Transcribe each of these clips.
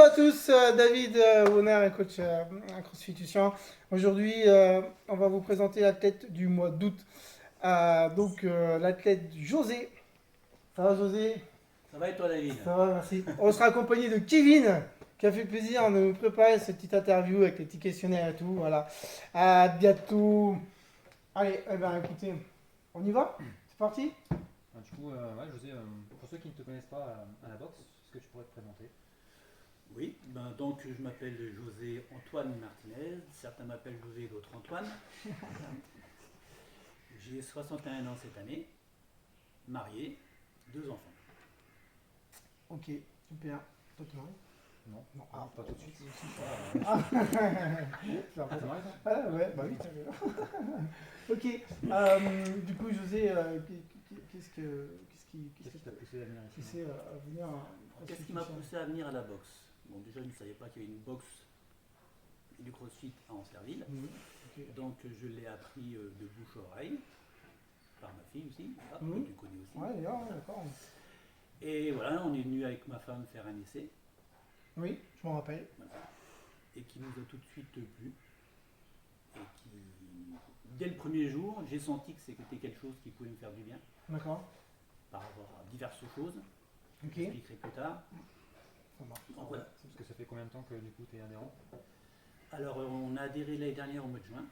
à tous, David Warner, coach à CrossFit Tution. Aujourd'hui, on va vous présenter l'athlète du mois d'août. L'athlète José. Ça va, José? Ça va et toi, David? Ça va, merci. On sera accompagné de Kevin, qui a fait plaisir de nous préparer cette petite interview avec les petits questionnaires et tout. Voilà. À bientôt. Allez, eh ben, écoutez, on y va? C'est parti? José, pour ceux qui ne te connaissent pas à la boxe, est-ce que tu pourrais te présenter? Oui, donc je m'appelle José Antoine Martinez. Certains m'appellent José, d'autres Antoine. J'ai 61 ans cette année, marié, 2 enfants. Ok, super. Toi, tu m'arrives? Non, Non. pas tout de suite. C'est Ah, important. ça m'arrive, ça. Ah ouais, bah oui, t'as raison. Ok, du coup, José, Qu'est-ce qui t'a poussé à venir qui ici? c'est à venir Qu'est-ce qui m'a poussé à venir à la boxe? Bon, déjà, je ne savais pas qu'il y avait une boxe et du crossfit à Ancerville. Ok. Donc, je l'ai appris de bouche à oreille, par ma fille aussi, voilà, Mhm. que tu connais aussi. Ouais, d'ailleurs, ouais, d'accord. Et voilà, on est venu avec ma femme faire un essai, Oui, je m'en rappelle. voilà, et qui nous a tout de suite plu. Et qui, dès le premier jour, j'ai senti que c'était quelque chose qui pouvait me faire du bien D'accord. par rapport à diverses choses. Ok. J'expliquerai plus tard. Ça marche. Donc voilà. Parce que ça fait combien de temps que du coup tu es adhérent? Alors, on a adhéré l'année dernière au mois de juin,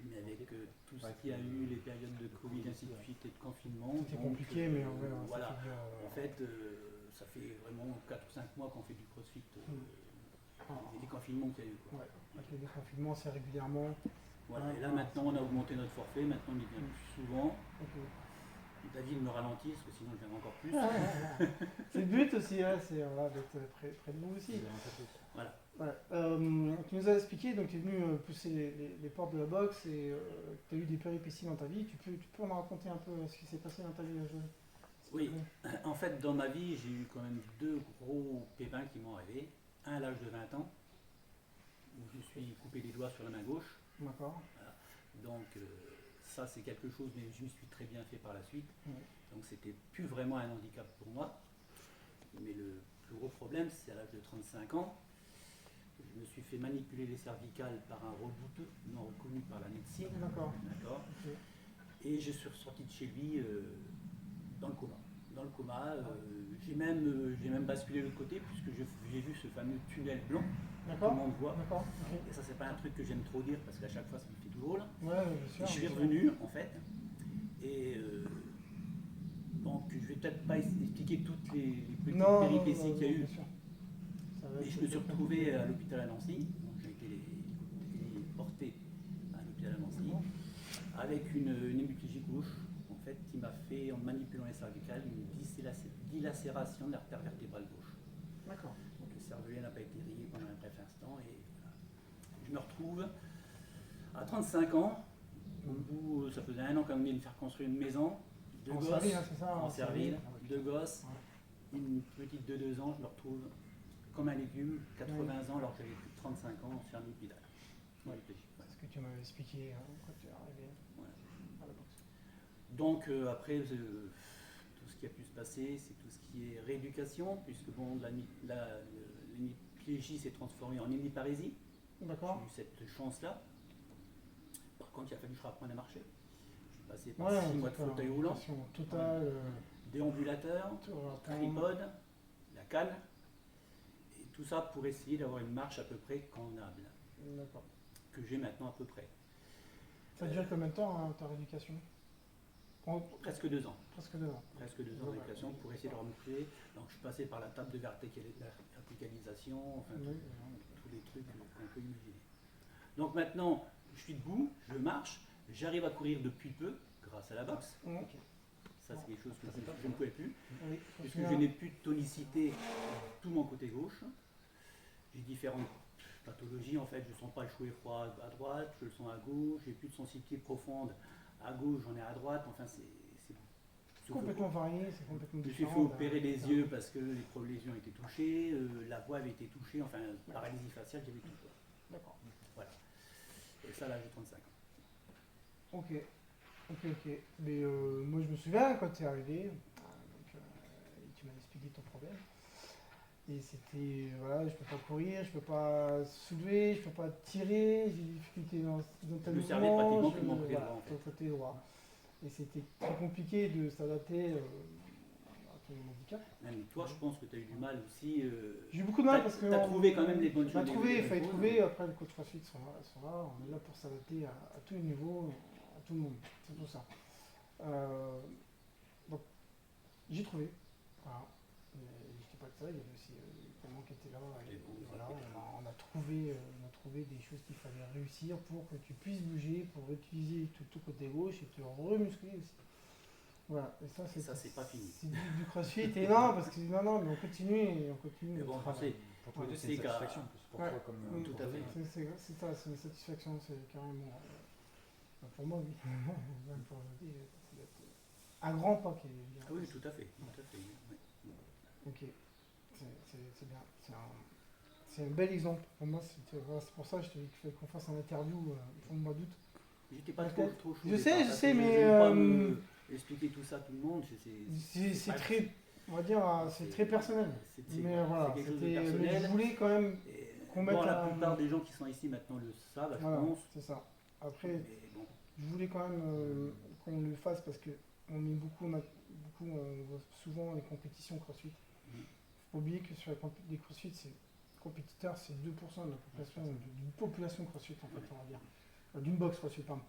mais avec tout ce Ouais, qu'il y a eu, les périodes de Covid, ainsi de suite, et de confinement. C'était donc, compliqué, mais en vrai, ouais, voilà. ça fait dur, En fait, ça fait vraiment 4 ou 5 mois qu'on fait du crossfit. Ah, Les confinements qu'il y a eu, quoi. ouais, avec les déconfinements, c'est régulièrement. Voilà. Ouais, Et là, ouais, maintenant, on a augmenté notre forfait. Maintenant, on y vient plus souvent. Ok. David me ralentit, parce que sinon, je viendrai encore plus. C'est le but aussi, hein, c'est voilà, d'être près de vous aussi. Voilà. Ouais. Tu nous as expliqué, donc tu es venu pousser les portes de la boxe et tu as eu des péripéties dans ta vie. Tu peux en raconter un peu ce qui s'est passé dans ta vie, Joël? Oui, en fait, dans ma vie, j'ai eu quand même 2 gros pépins qui m'ont arrivé. Un à l'âge de 20 ans, où je me suis coupé les doigts sur la main gauche. D'accord. Voilà. Donc, ça, c'est quelque chose, mais je me suis très bien fait par la suite. Ouais. Donc, c'était plus vraiment un handicap pour moi. Mais le plus gros problème, c'est à l'âge de 35 ans. Je me suis fait manipuler les cervicales par un rebouteux non reconnu par la médecine. D'accord. D'accord. Ok. Et je suis ressorti de chez lui dans le coma. Dans le coma, j'ai même basculé de l'autre côté puisque j'ai vu ce fameux tunnel blanc que tout D'accord. le monde voit. D'accord. Ok. Et ça, c'est pas un truc que j'aime trop dire parce qu'à chaque fois, ça me fait tout drôle. Ouais, bien sûr. Et je suis bien sûr. revenu en fait. Et donc, je vais peut-être pas expliquer toutes les petites Non, péripéties qu'il y a eu. bien sûr. Ça va Et être je me suis compliqué. retrouvé à l'hôpital à Nancy. Donc, j'ai été porté à l'hôpital à Nancy D'accord. avec une hémiplégie gauche, en fait, qui m'a fait, en manipulant les cervicales, une dilacération de l'artère vertébrale gauche. D'accord. Donc le cervelet n'a pas été rayé pendant un bref instant et voilà. Je me retrouve à 35 ans, au bout, ça faisait 1 an qu'on venait de me faire construire une maison, 2 En gosses, Serville, hein, c'est ça? en Serville, Ah ouais. 2 gosses, Ouais. une petite de 2 ans, je me retrouve comme un légume, 80 ans alors que j'avais plus de 35 ans sur un hôpital. Ouais. C'est ce que tu m'avais expliqué quand tu es arrivé Voilà. à la boxe. Donc après, tout ce qui a pu se passer, c'est tout ce qui est rééducation, puisque bon, l'hémiplégie s'est transformée en hémiparésie. D'accord. J'ai eu cette chance-là. Par contre, il a fallu que je réapprenne à marcher. Je suis passé par Ouais, 6 mois de fauteuil roulant, totale. déambulateur, Tu vas apprendre. tripode, la canne, et tout ça pour essayer d'avoir une marche à peu près convenable, D'accord. que j'ai maintenant à peu près. Ça dure combien de temps hein, ta rééducation? Presque 2 ans. Presque 2 ans. Presque 2 ans de rééducation pour essayer de remonter. Donc je suis passé par la table de verticalisation, enfin Oui. tous les trucs qu'on peut imaginer. Donc maintenant, je suis debout, je marche, j'arrive à courir depuis peu grâce à la boxe. Ok. Ça, c'est quelque chose que je ne pouvais plus, Oui, puisque je n'ai plus de tonicité tout mon côté gauche. J'ai différentes pathologies en fait. Je ne sens pas le chaud et froid à droite, je le sens à gauche. J'ai plus de sensibilité profonde à gauche, j'en ai à droite. Enfin, C'est complètement varié, c'est complètement je me suis différent. fait opérer les yeux parce que les lésions étaient touchées, la voix avait été touchée, enfin, paralysie faciale, j'avais tout. D'accord. Voilà. Et ça, là, j'ai 35 ans. Ok. Ok. Mais moi, je me souviens quand tu es arrivé, tu m'as expliqué ton problème. Et c'était, voilà, je peux pas courir, je peux pas soulever, je peux pas tirer, j'ai des difficultés dans tel Le servait mouvement, pratiquement que le côté voilà, droit, en fait. le côté droit. Et c'était très compliqué de s'adapter à ton handicap. Même toi, je pense que tu as eu du mal aussi. J'ai eu beaucoup de mal parce que. Tu as trouvé quand même les bonnes On a choses. trouvé, il les fallait bonnes trouver, choses. après les coachs CrossFit sont là, on est là pour s'adapter à tous les niveaux, à tout le monde, c'est tout ça. Donc j'ai trouvé, voilà. Mais j'étais pas que ça, il y avait aussi Clément qui était là, et voilà, on a trouvé des choses qu'il fallait réussir pour que tu puisses bouger, pour utiliser tout ton côté gauche et te remuscler aussi. Voilà, et ça c'est pas fini. C'est du CrossFit, et non, parce que non, mais on continue et on continue. Mais bon, notre je travail. sais, Pour tous les deux, c'est c'est une qu'à- satisfaction. Pour Ouais. toi comme Oui, tout pour à eux. fait. c'est ça, c'est une satisfaction, c'est carrément. Pour moi, oui. Même pour le dire, c'est d'être un grand pas qui est bien. Ah oui, tout à fait. Tout à fait. Oui. Ok, c'est bien. C'est un bel exemple. Pour moi, voilà, c'est pour ça que je te dis qu'il faut qu'on fasse un interview pour le mois d'août. J'étais pas Peut-être. trop chaud. Je au sais, départ, je parce sais, que mais, je veux pas expliquer tout ça à tout le monde. C'est très, on va dire, c'est très personnel. Mais voilà, c'est quelque chose de mais je personnel. voulais quand même Et, qu'on mette bon, la un- plupart des gens qui sont ici maintenant le savent, je Voilà, pense. c'est ça. Après, Mais bon, je voulais quand même qu'on le fasse parce que on met beaucoup, on voit souvent les compétitions CrossFit. Mm. Faut pas oublier que sur les CrossFit, c'est compétiteurs, c'est 2% de la population, d'une population CrossFit en fait, on va dire. D'une box CrossFit, pardon.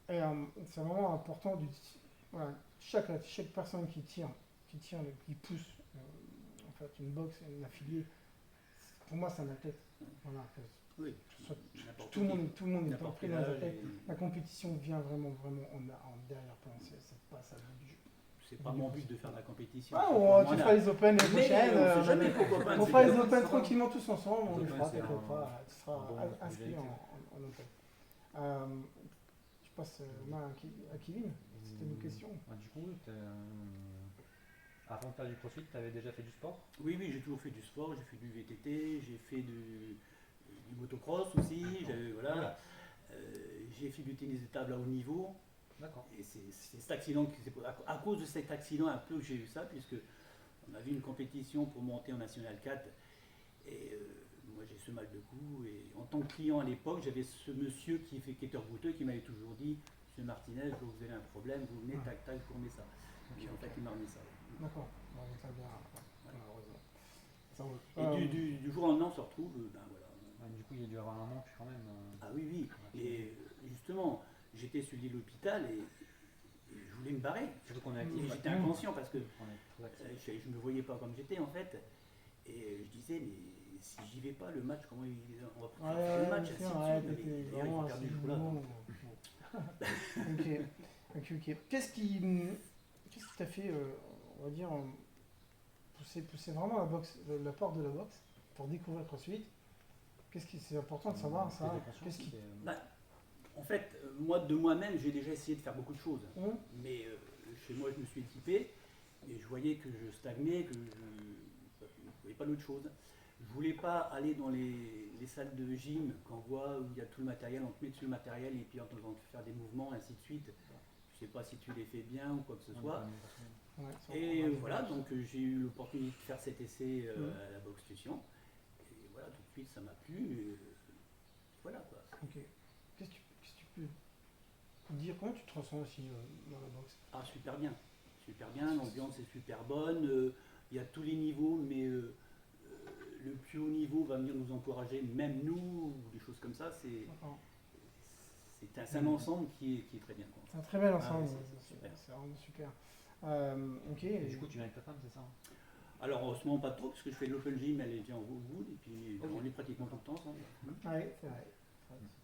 Et c'est vraiment important voilà, chaque personne qui tire, qui pousse en fait une box, une affiliée, pour moi c'est un athlète. Voilà, oui, soit- n'importe tout le qui. monde est N'importe pris quel dans les âge, athlètes. et La compétition vient vraiment en derrière-plan, c'est pas ça du jeu. c'est pas mon but de faire de la compétition. Ah, c'est on, pas tu mon feras âge. les Open l'année Mais prochaine. on sait jamais, pourquoi pas. On c'est fera les bien. Open tranquillement tous ensemble, on Les les Open, fera, c'est t'inquiète pas, tu un seras bon inscrit projet. en Open. Je passe à Kevin, c'était nos questions. Du coup, avant de faire du CrossFit, tu avais déjà fait du sport? Oui, j'ai toujours fait du sport, j'ai fait du VTT, j'ai fait du motocross aussi, voilà. J'ai fait du tennis de table à haut niveau. D'accord. Et c'est cet accident, à cause de cet accident un peu que j'ai eu ça, puisque on avait une compétition pour monter en National 4. Et moi j'ai ce mal de cou. Et en tant que client à l'époque, j'avais ce monsieur qui était rebouteux qui m'avait toujours dit: Monsieur Martinez, vous avez un problème, vous venez, tac, tac, vous remettez ça. Et en fait, il m'a remis ça. D'accord, ça bien, malheureusement. Ça roule. Et du jour au lendemain, on se retrouve, ben voilà. Du coup, il y a dû avoir un manque quand même. Ah oui. Et justement, j'étais sur l'île l'hôpital et je voulais me barrer. Surtout qu'on est Et actif. j'étais inconscient parce que On est très actif. je ne me voyais pas comme j'étais en fait. Et je disais, mais si j'y vais pas, le match, comment on va pouvoir faire le match ainsi de suite. Mais d'ailleurs, j'ai perdu le coup là. Ok. Qu'est-ce qui t'a fait, on va dire, pousser vraiment la porte de la boxe pour découvrir CrossFit? C'est important de savoir ça. Qu'est-ce qui... En fait, moi de moi-même, j'ai déjà essayé de faire beaucoup de choses. Mais chez moi, je me suis équipé et je voyais que je stagnais, que je ne voyais pas d'autre chose. Je voulais pas aller dans les salles de gym qu'on voit où il y a tout le matériel, on te met dessus le matériel et puis on te faire des mouvements, ainsi de suite. Je sais pas si tu les fais bien ou quoi que ce soit. Et voilà, donc j'ai eu l'opportunité de faire cet essai à la boxe Tution. Et voilà, tout de suite ça m'a plu. Et voilà quoi. Ok. Qu'est-ce que tu peux dire? Comment tu te ressens aussi dans la boxe? Ah, super bien, l'ambiance est super bonne. Il y a tous les niveaux, mais le plus haut niveau va venir nous encourager, même nous, ou des choses comme ça. C'est un ensemble qui est très bien. C'est un très bel ensemble, c'est c'est vraiment super. Ok. Et du coup, tu viens avec ta femme, c'est ça? Alors en ce moment pas trop, parce que je fais de l'open gym, elle vient au Wood, et puis on est pratiquement tout le temps ensemble. Oui, c'est vrai.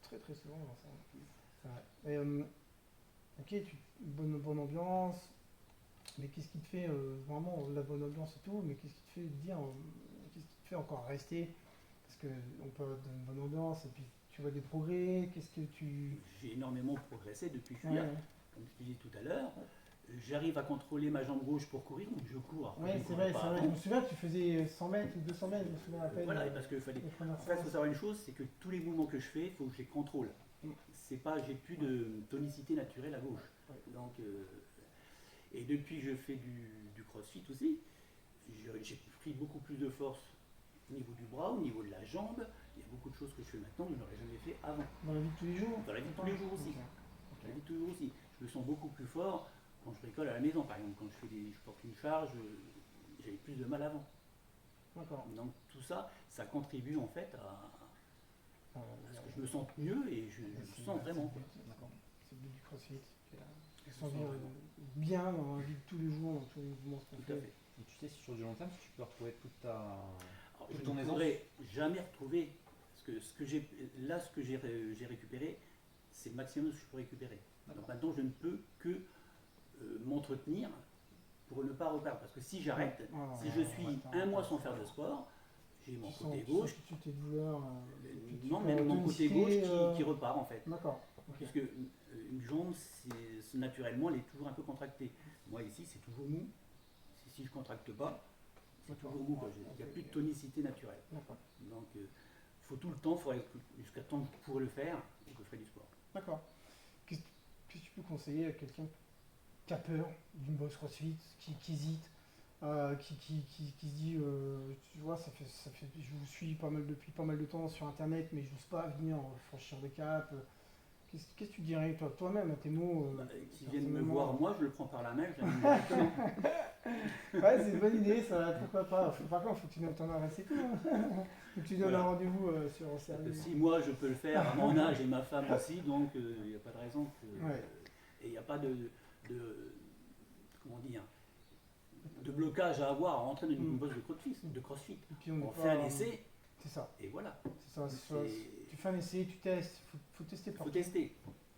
Très très souvent ensemble. C'est vrai. Ok, bonne ambiance, mais qu'est-ce qui te fait vraiment la bonne ambiance et tout, mais qu'est-ce qui te fait dire, qu'est-ce qui te fait encore rester? Parce qu'on peut avoir une bonne ambiance et puis tu vois des progrès, qu'est-ce que tu... J'ai énormément progressé depuis que je suis là, comme je te disais tout à l'heure. J'arrive à contrôler ma jambe gauche pour courir, donc je cours. Oui, c'est vrai. Je me souviens que tu faisais 100 mètres ou 200 mètres, je me souviens à peine. Voilà, parce qu'il fallait. En fait, il faut savoir une chose, c'est que tous les mouvements que je fais, il faut que je les contrôle. C'est pas, j'ai plus de tonicité naturelle à gauche. Donc, et depuis que je fais du CrossFit aussi, j'ai pris beaucoup plus de force au niveau du bras, au niveau de la jambe. Il y a beaucoup de choses que je fais maintenant que je n'aurais jamais fait avant. Dans la vie de tous les jours? Dans la vie de tous les jours aussi. Dans la vie de tous les jours aussi. Je me sens beaucoup plus fort quand je bricole à la maison, par exemple. Quand je porte une charge, j'avais plus de mal avant. D'accord. Donc tout ça, ça contribue en fait à ce que je me sente mieux et je me sens vraiment. Quoi. C'est le but du CrossFit. Se sentir bien dans la vie de tous les jours, dans tous les mouvements qu'on Tout à fait. fait. Et tu sais si sur du long terme, si tu peux retrouver toute ta. Alors, toute je ton ne aisance. pourrais jamais retrouver ce que j'ai récupéré, c'est le maximum que je peux récupérer. Donc maintenant, je ne peux que m'entretenir pour ne pas reperdre. Parce que si j'arrête, si je suis un mois sans faire de sport, j'ai mon côté gauche. Tu tes douleurs. Non, même mon côté gauche qui repart en fait. D'accord. Puisque une jambe, naturellement, elle est toujours un peu contractée. Moi ici, c'est toujours mou. Si je ne contracte pas, c'est toujours mou. Il n'y a plus de tonicité naturelle. D'accord. Donc, il faut tout le temps, jusqu'à temps que je pourrais le faire, et que je ferai du sport. D'accord. Qu'est-ce que tu peux conseiller à quelqu'un qui a peur d'une boxe CrossFit, qui hésite, qui se dit, tu vois, je vous suis depuis pas mal de temps sur Internet, mais je n'ose pas venir franchir des caps. Qu'est-ce que tu dirais toi-même à tes mots Qui viennent me voir, moi, je le prends par la main, je l'amène directement. Ouais, c'est une bonne idée, ça, pourquoi pas. Par contre, il faut que tu donnes ton adresse et tout. Faut que tu donnes un rendez-vous sur un service. Si moi je peux le faire à mon âge et ma femme aussi, donc il n'y a pas de raison que. Ouais. Et il n'y a pas de comment dire, de blocage à avoir à rentrer dans une bosse de CrossFit. Et puis On fait un essai, c'est ça. et voilà. C'est ça. Tu fais un essai, tu testes, faut tester Il partout. faut tester.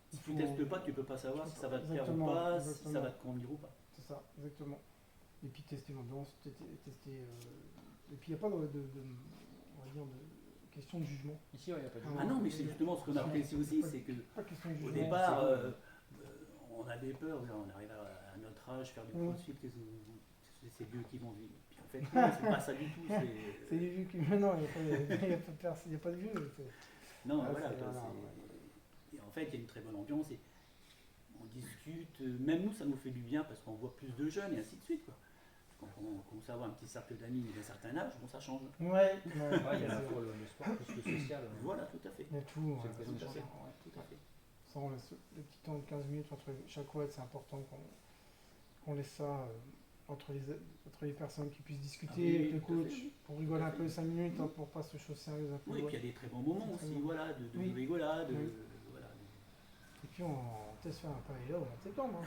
Si tu ne testes pas, tu ne peux pas savoir si ça va te plaire ou pas, si ça va te convenir ou pas. C'est ça, exactement. Et puis tester l'ambiance, tester. Et puis il n'y a pas on va dire, de question de jugement. Ici, il n'y a pas de. Ah non, mais c'est justement ce qu'on a apprécié aussi, c'est que Pas question de jugement. au départ, on avait peur, on arrive à notre âge, faire du CrossFit, c'est vieux qui vont vivre. Puis en fait, non, c'est pas ça du tout. C'est des vieux qui. Non, il n'y a pas de vieux. Non, Ah, voilà. voilà. Et en fait, il y a une très bonne ambiance et on discute. Même nous, ça nous fait du bien parce qu'on voit plus de jeunes et ainsi de suite. Quoi. Quand on commence à avoir un petit cercle d'amis d'un certain âge, bon, ça change. Ouais. Il y a la fois le sport plus le social. Voilà, tout à fait. Il y a tout. C'est l'occasion de Tout à changer. fait. Tout à fait. Ça, on laisse le petit temps de 15 minutes entre chaque WOD, c'est important qu'on laisse ça entre les personnes qui puissent discuter avec le coach pour rigoler un peu 5 minutes, pour pas se choses sérieuses un peu. Oui, et puis il y a des très bons moments aussi, voilà, de rigolade. Voilà. Et puis on teste faire un paella au mois de septembre.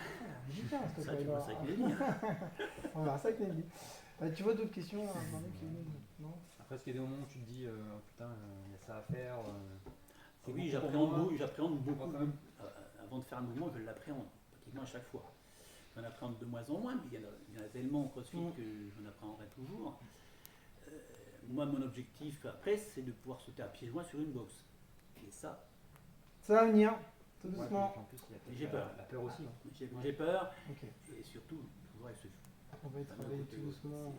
On dit tiens, Ça, tu vois ça avec les lignes. On verra ça avec les lignes. Tu vois d'autres questions non? Après, ce qui est des moments où tu te dis, putain, il y a ça à faire. Oui, j'appréhende beaucoup. Avant de faire un mouvement, je l'appréhende pratiquement à chaque fois. J'en appréhende de moins en moins, mais il y en a tellement au CrossFit que j'en appréhenderai toujours. Moi, mon objectif après, c'est de pouvoir sauter à pieds joints sur une boxe. Et ça va venir, tout Ouais, doucement. en plus, il y a J'ai peur. La peur aussi. Hein. J'ai peur, Ok. et surtout, toujours avec ce On va y travailler tout doucement.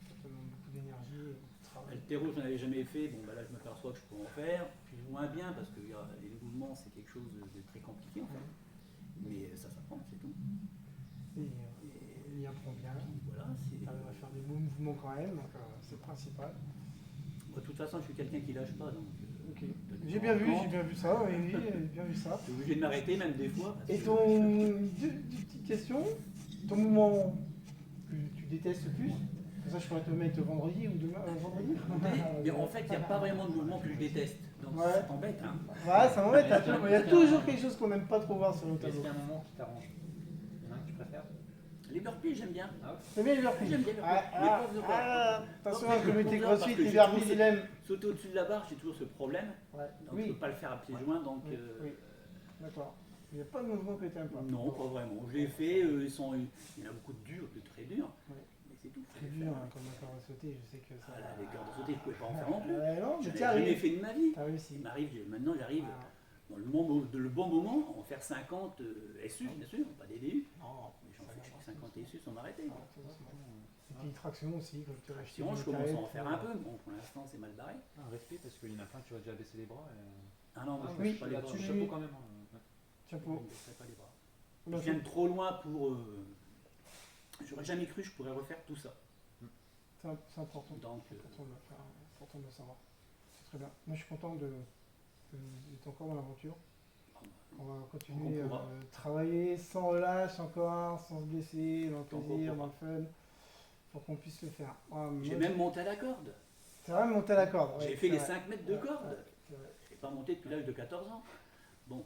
Ça demande beaucoup d'énergie. Le terreau, je n'en avais jamais fait. Bon, bah là, je m'aperçois que je peux en faire, plus ou moins bien, parce que les mouvements, c'est quelque chose de très compliqué en fait. Mais ça s'apprend, c'est tout. Et il y apprend bien. Voilà, Tu arrives à faire des beaux mouvements quand même, donc c'est le principal. De toute façon, je suis quelqu'un qui lâche pas, donc. Ok. J'ai bien vu ça, oui, j'ai bien vu ça. Je suis obligé de m'arrêter même des fois. Et deux petites questions. Ton mouvement que tu détestes le plus, comme ça je pourrais te mettre vendredi ou demain, vendredi. Mais en fait, il n'y a pas vraiment de mouvement que je déteste. Donc Ouais. ça t'embête, hein. Ouais, ça m'embête. Il y a toujours quelque chose qu'on n'aime pas trop voir sur le Est-ce tableau. qu'il y a un moment qui t'arrange? Il y en a un que tu préfères? Les burpees, j'aime bien. Ah ouais. C'est bien les burpees. J'aime bien les burpees. Attention, le comité Parce CrossFit, que les j'ai burpees, toujours il aime. Sauter au-dessus de la barre, j'ai toujours ce problème. Ouais. Donc je ne peux pas le faire à pieds joints. Donc, Oui. D'accord. Il n'y a pas de mouvement que tu n'aimes pas. non, pas vraiment. Je l'ai fait. Il y en a beaucoup de durs, de très durs. Ouais. Mais c'est tout. C'est dur hein, comme un corps à sauter, je sais que ça. Ah, là, les cordes à sauter, je ne pouvais pas en faire non plus. Non, mais Je tu l'ai jamais arrives. fait de ma vie. T'as réussi. Maintenant, j'arrive dans le bon moment, en faire 50 SU, bien sûr, pas des DU. Non, Mais j'en fais 50 SU sans m'arrêter. Et puis traction aussi, comme tu as acheté. Sinon, je commence à en faire un peu. Bon, pour l'instant, c'est mal barré. Un respect parce qu'il y en a plein qui ont déjà baissé les bras. Ah non, moi, je oui, ne pas les bras. Là-dessus, Je chapeau quand même. Chapeau. ne baisserai pas les bras. Je viens de trop loin pour. J'aurais jamais cru que je pourrais refaire tout ça. C'est important. Donc, C'est important de le faire, important de le savoir. C'est très bien. Moi, je suis content d'être encore dans l'aventure. On va continuer On à pourra. travailler sans relâche encore, sans se blesser, dans le Tant qu'on plaisir, dans pourra. le fun, pour qu'on puisse le faire. Ouais, J'ai moi, même monté à la corde. c'est vrai, monter à la corde. J'ai ouais, fait c'est les vrai. 5 mètres de Ouais, corde. ouais, c'est vrai. Je n'ai pas monté depuis l'âge de 14 ans. Bon,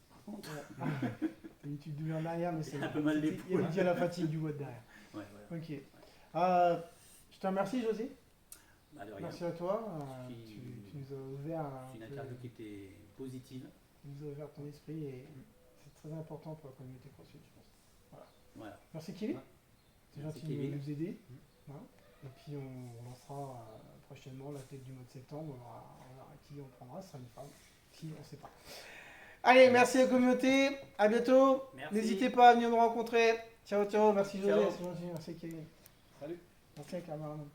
par contre, Ouais. T'as une tube de en arrière, mais c'est un peu mal il y l'épaule. a dû à la fatigue du bois de derrière. ouais, voilà. Ok. Je te remercie, José. Bah, de rien. Merci à toi. Puis- Tu nous as ouvert C'est une peu- interview qui était positive. tu nous as ouvert ton esprit et c'est très important pour la communauté CrossFit, je pense. Voilà. Merci Kevin. Ouais. C'est Merci, gentil de Kevin. nous aider. Voilà. Et puis on lancera prochainement la tête du mois de septembre. On verra qui on prendra. Ce sera une femme. Qui, on ne sait pas. Allez, merci à la communauté. À bientôt. Merci. N'hésitez pas à venir nous rencontrer. Ciao, ciao. Merci José. Ciao. C'est gentil. Merci Kevin. Salut. Merci à Cameron.